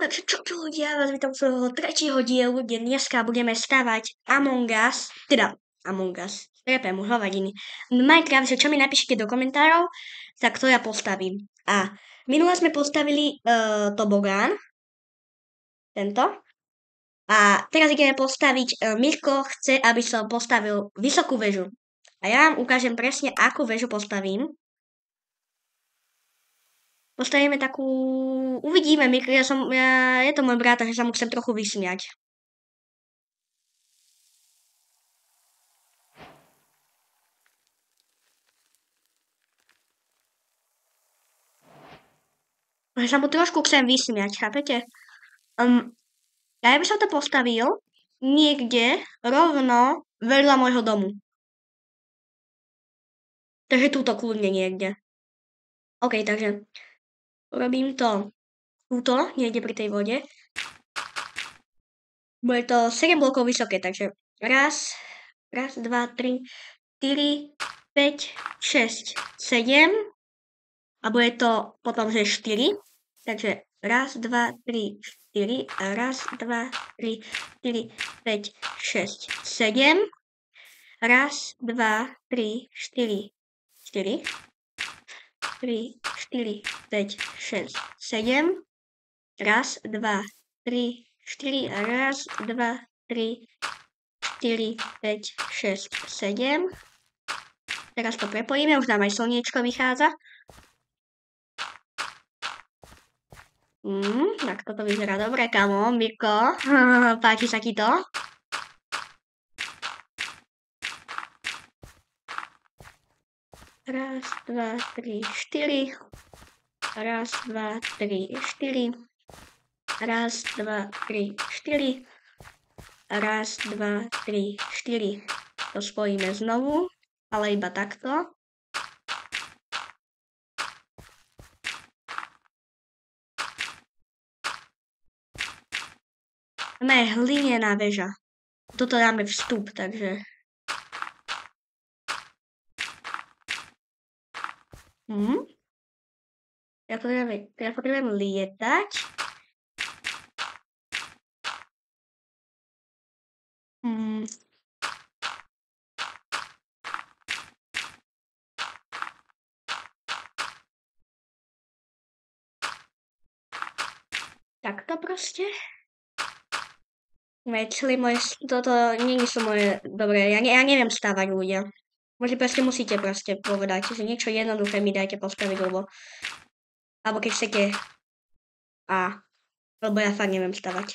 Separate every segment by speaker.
Speaker 1: Takže čo ľudia, vás vítam z tretieho dielu, kde dneska budeme stavať Among Us, strepem už hovadiny. Minecraft, že čo mi napíšete do komentárov, tak to ja postavím. A minule sme postavili tobogán, tento. A teraz ideme postaviť, Mirko chce, aby som postavil vysokú väžu. A ja vám ukážem presne, akú väžu postavím. Postavíme takú... Uvidíme, je to môj brat, takže sa mu chcem trochu vysmiať. Takže sa mu trošku chcem vysmiať, chápete? Ja by som to postavil niekde rovno vedľa môjho domu. Takže túto kľudne niekde. OK, takže robím to túto, niekde pri tej vode. Bude to 7 blokov vysoké, takže raz, 2, 3, 4, 5, 6, 7 a bude to potom, že 4. Takže raz, 2, 3, 4 a raz, 2, 3, 4, 5, 6, 7. Raz, 2, 3, 4, 4. 3, 4, 5, 6, 7. Raz, 2, 3, 4 a raz, 2, 3, 4, 5, 6, 7. Teraz to prepojíme, už nám aj slniečko vychádza. Tak toto vyzerá dobre, kamo, Mirko. Páči sa ti to? Raz, 2, 3, 4. Raz, 2, 3, 4. Raz, 2, 3, 4. Raz, 2, 3, 4. To spojíme znovu, ale iba takto. Máme hlinená väža. Toto dáme vstup, takže... Ja potrebujem lietať. Takto proste. Toto nie sú moje... Dobre, ja neviem stávať ľudia. Musíte povedať, že niečo jednoduché mi dajte postaviť, lebo... Alebo keď chcete... Lebo ja fakt neviem stavať.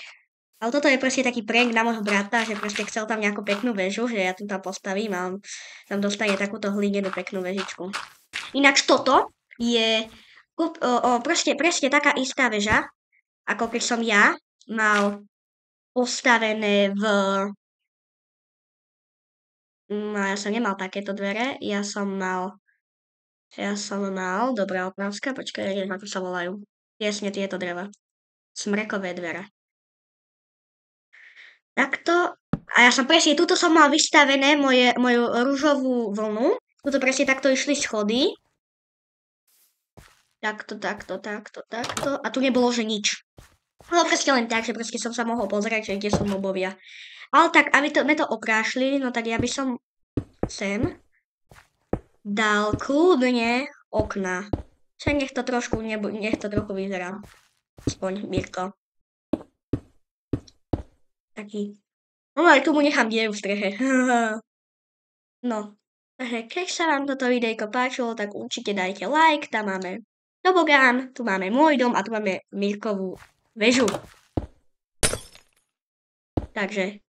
Speaker 1: Ale toto je proste taký prank na môjho brata, že proste chcel tam nejakú peknú väžu, že ja tu tam postavím a on tam dostane takúto hlinenú peknú väžičku. Ináč toto je presne taká istá väža, ako keď som ja mal postavené v... No ja som nemal takéto dvere, ja som mal, dobrá otázka, počkaj, neviem, ako sa volajú. Jasne tieto dreva. Smrekové dvere. Takto. A ja som presne, tuto som mal vystavené moju ružovú vlnu. Tuto presne takto išli schody. Takto. A tu nebolo, že nič. No presne len tak, že presne som sa mohol pozrieť, že kde sú mobovia. Ale tak, aby sme to okrášli, no tak ja by som sem dal kľudne okna. Čo nech to trochu vyzerá. Aspoň Mirko. Taký. No aj tu mu nechám dieru v streche. No. Takže keď sa vám toto videjko páčilo, tak určite dajte like. Tam máme tobogán, tu máme môj dom a tu máme Mirkovú väžu. Takže